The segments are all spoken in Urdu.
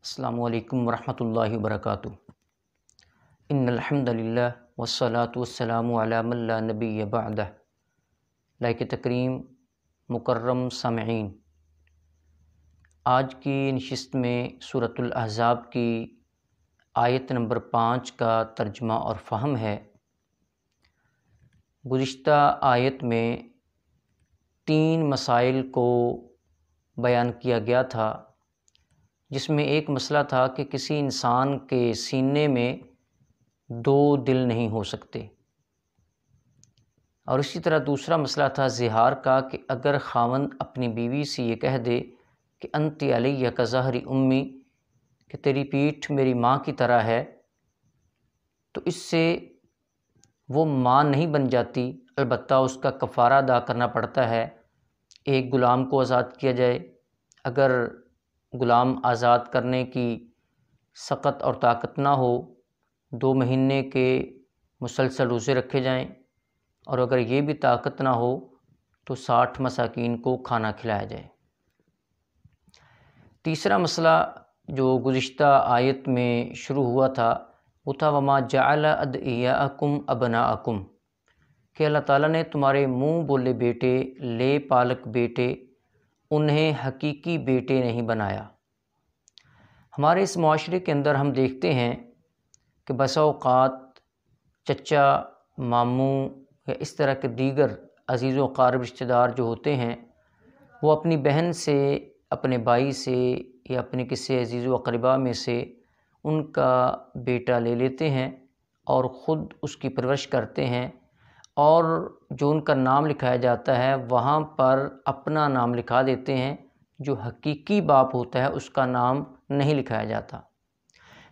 السلام علیکم ورحمۃ اللہ وبرکاتہ۔ ان الحمد للہ والصلاة والسلام علی من لا نبی بعدہ۔ لائق تکریم مکرم سامعین، آج کی نشست میں سورۃ الاحزاب کی آیت نمبر 5 کا ترجمہ اور فہم ہے۔ گزشتہ آیت میں 3 مسائل کو بیان کیا گیا تھا، جس میں ایک مسئلہ تھا کہ کسی انسان کے سینے میں 2 دل نہیں ہو سکتے، اور اسی طرح دوسرا مسئلہ تھا زہار کا، کہ اگر خاوند اپنی بیوی سے یہ کہہ دے کہ انت علیہ کظہر امی، کہ تیری پیٹھ میری ماں کی طرح ہے، تو اس سے وہ ماں نہیں بن جاتی، البتہ اس کا کفارہ ادا کرنا پڑتا ہے، ایک غلام کو آزاد کیا جائے۔ اگر غلام آزاد کرنے کی سخت اور طاقت نہ ہو، 2 مہینے کے مسلسل روزے رکھے جائیں، اور اگر یہ بھی طاقت نہ ہو تو 60 مساکین کو کھانا کھلایا جائے۔ تیسرا مسئلہ جو گزشتہ آیت میں شروع ہوا تھا وہ تھا وما جعل ادعیاءکم ابناءکم، کہ اللہ تعالیٰ نے تمہارے منہ بولے بیٹے، لے پالک بیٹے، انہیں حقیقی بیٹے نہیں بنایا۔ ہمارے اس معاشرے کے اندر ہم دیکھتے ہیں کہ بسا اوقات چچا، ماموں یا اس طرح کے دیگر عزیز و اقارب رشتہ دار جو ہوتے ہیں، وہ اپنی بہن سے، اپنے بھائی سے یا اپنے کسی عزیز و اقربا میں سے ان کا بیٹا لے لیتے ہیں اور خود اس کی پرورش کرتے ہیں، اور جو ان کا نام لکھایا جاتا ہے وہاں پر اپنا نام لکھا دیتے ہیں، جو حقیقی باپ ہوتا ہے اس کا نام نہیں لکھایا جاتا۔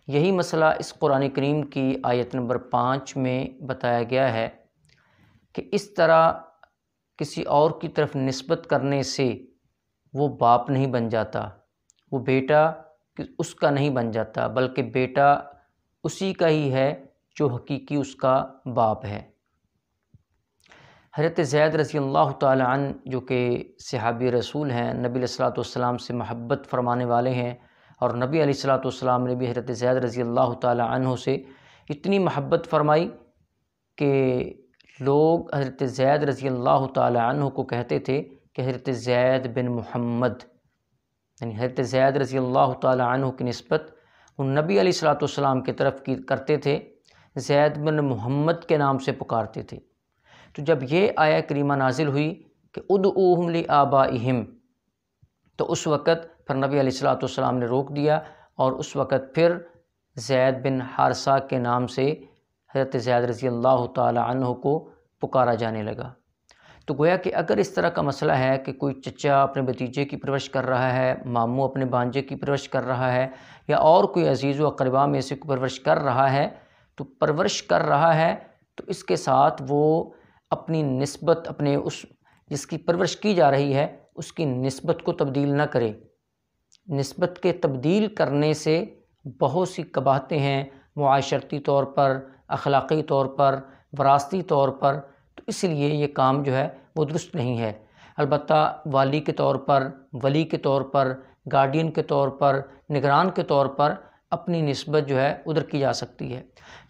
یہی مسئلہ اس قرآن کریم کی آیت نمبر 5 میں بتایا گیا ہے کہ اس طرح کسی اور کی طرف نسبت کرنے سے وہ باپ نہیں بن جاتا، وہ بیٹا اس کا نہیں بن جاتا، بلکہ بیٹا اسی کا ہی ہے جو حقیقی اس کا باپ ہے۔ حضرت زید رضی اللہ تعالی عنہ، جو کہ صحابی رسول ہیں، نبی علیہ الصلوۃ والسلام سے محبت فرمانے والے ہیں، اور نبی علیہ الصلوۃ والسلام نے بھی حضرت زید رضی اللہ تعالی عنہ سے اتنی محبت فرمائی کہ لوگ حضرت زید رضی اللہ تعالی عنہ کو کہتے تھے کہ حضرت زید بن محمد، یعنی حضرت زید رضی اللہ تعالی عنہ کی نسبت وہ نبی علیہ الصلوۃ والسلام کی طرف کرتے تھے، زید بن محمد کے نام سے پکارتے تھے۔ تو جب یہ آیہ کریمہ نازل ہوئی کہ ادعوہم لآبائہم، تو اس وقت پھر نبی علیہ الصلوۃ والسلام نے روک دیا، اور اس وقت پھر زید بن حارثہ کے نام سے حضرت زید رضی اللہ تعالی عنہ کو پکارا جانے لگا۔ تو گویا کہ اگر اس طرح کا مسئلہ ہے کہ کوئی چچا اپنے بھتیجے کی پرورش کر رہا ہے، ماموں اپنے بھانجے کی پرورش کر رہا ہے، یا اور کوئی عزیز و اقربا میں سے پرورش کر رہا ہے، تو پرورش کر رہا ہے تو اس کے ساتھ وہ اپنی نسبت، اپنے اس جس کی پرورش کی جا رہی ہے اس کی نسبت کو تبدیل نہ کرے۔ نسبت کے تبدیل کرنے سے بہت سی قباحتیں ہیں، معاشرتی طور پر، اخلاقی طور پر، وراثتی طور پر، تو اس لیے یہ کام جو ہے وہ درست نہیں ہے۔ البتہ والی کے طور پر، ولی کے طور پر، گارڈین کے طور پر، نگران کے طور پر اپنی نسبت جو ہے ادھر کی جا سکتی ہے۔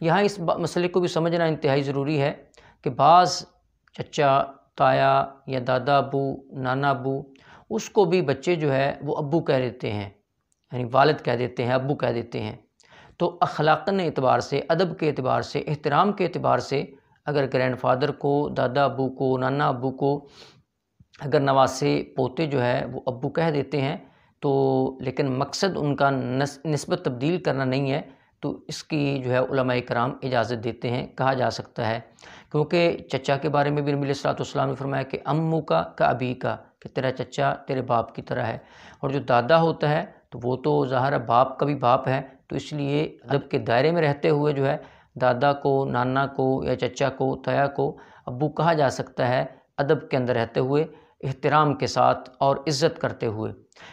یہاں اس مسئلے کو بھی سمجھنا انتہائی ضروری ہے کہ بعض چچا، تایا یا دادا ابو، نانا ابو، اس کو بھی بچے جو ہے وہ ابو کہہ دیتے ہیں، یعنی والد کہہ دیتے ہیں، ابو کہہ دیتے ہیں۔ تو اخلاقاً اعتبار سے، ادب کے اعتبار سے، احترام کے اعتبار سے اگر گرینڈ فادر کو، دادا ابو کو، نانا ابو کو اگر نواسے پوتے جو ہے وہ ابو کہہ دیتے ہیں، تو لیکن مقصد ان کا نسبت تبدیل کرنا نہیں ہے، تو اس کی جو ہے علماء کرام اجازت دیتے ہیں، کہا جا سکتا ہے۔ کیونکہ چچا کے بارے میں بھی نبی علیہ الصلوۃ والسلام نے فرمایا کہ امو کا ابی کا، کہ تیرا چچا تیرے باپ کی طرح ہے، اور جو دادا ہوتا ہے تو وہ تو ظاہر ہے باپ کا بھی باپ ہے، تو اس لیے ادب کے دائرے میں رہتے ہوئے جو ہے دادا کو، نانا کو یا چچا کو، تایا کو ابو کہا جا سکتا ہے، ادب کے اندر رہتے ہوئے، احترام کے ساتھ اور عزت کرتے ہوئے۔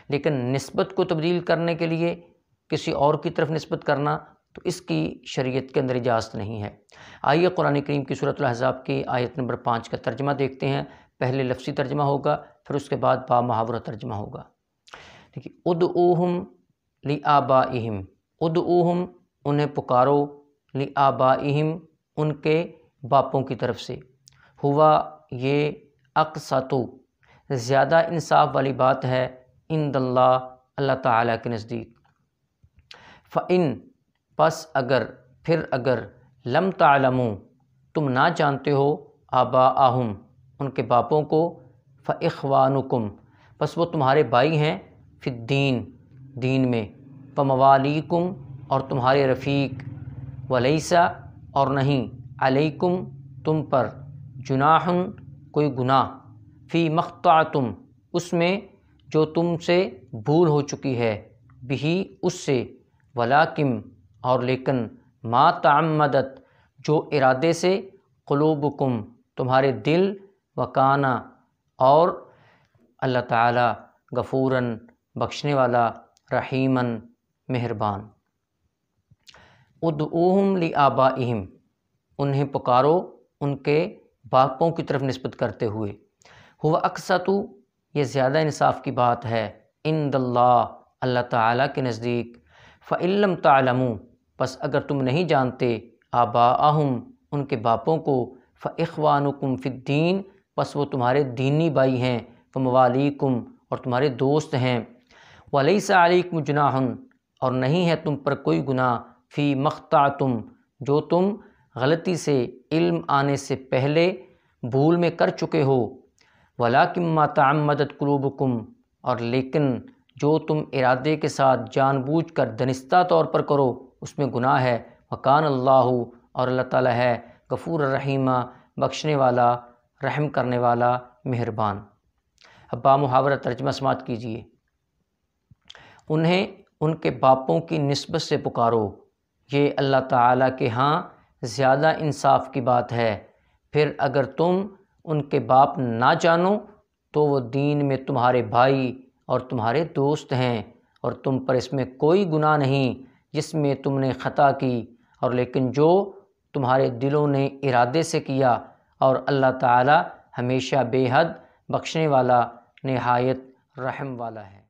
لیکن نسبت کو تبدیل کرنے کے لیے کسی اور کی طرف نسبت کرنا، تو اس کی شریعت کے اندر اجازت نہیں ہے۔ آئیے قرآن کریم کی سورۃ الاحزاب کی آیت نمبر 5 کا ترجمہ دیکھتے ہیں۔ پہلے لفظی ترجمہ ہوگا، پھر اس کے بعد با محاورہ ترجمہ ہوگا۔ دیکھیے ادعوہم لآبائہم، ادعوہم انہیں پکارو، لآبائہم ان کے باپوں کی طرف سے، ہوا یہ اقسط زیادہ انصاف والی بات ہے، عند اللہ اللہ تعالیٰ کے نزدیک۔ فَإِن پس اگر لم تعلموا تم نہ جانتے ہو آباءہم ان کے باپوں کو، فإخوانکم پس وہ تمہارے بھائی ہیں، فی الدین دین میں، وموالیکم اور تمہارے رفیق، ولیس اور نہیں، علیکم تم پر، جناح کوئی گناہ، فی مختعتم اس میں جو تم سے بھول ہو چکی ہے، بہی اس سے، ولیکن اور لیکن، ما تعمدت جو ارادے سے، قلوبکم تمہارے دل، وکانا اور اللہ تعالیٰ، غفوراً بخشنے والا، رحیماً مہربان۔ ادعوہم لآبائہم انہیں پکارو ان کے باپوں کی طرف نسبت کرتے ہوئے، ہوا اقسط یہ زیادہ انصاف کی بات ہے، عند اللہ اللہ تعالیٰ کے نزدیک۔ فإن لم تعلموا پس اگر تم نہیں جانتے آباءہم ان کے باپوں کو، فإخوانکم فی الدین پس وہ تمہارے دینی بھائی ہیں، فموالیکم اور تمہارے دوست ہیں، ولیس علیکم جناح اور نہیں ہے تم پر کوئی گناہ، فی مختعتم جو تم غلطی سے علم آنے سے پہلے بھول میں کر چکے ہو، ولیکن ما تعمدت قلوبکم اور لیکن جو تم ارادے کے ساتھ جان بوجھ کر دانستہ طور پر کرو اس میں گناہ ہے، وکان اللہ اور اللہ تعالیٰ ہے، غفور الرحیمہ بخشنے والا، رحم کرنے والا، مہربان۔ اب بامحاورہ ترجمہ سماعت کیجیے۔ انہیں ان کے باپوں کی نسبت سے پکارو، یہ اللہ تعالیٰ کے ہاں زیادہ انصاف کی بات ہے، پھر اگر تم ان کے باپ نہ جانو تو وہ دین میں تمہارے بھائی اور تمہارے دوست ہیں، اور تم پر اس میں کوئی گناہ نہیں جس میں تم نے خطا کی، اور لیکن جو تمہارے دلوں نے ارادے سے کیا، اور اللہ تعالیٰ ہمیشہ بے حد بخشنے والا، نہایت رحم والا ہے۔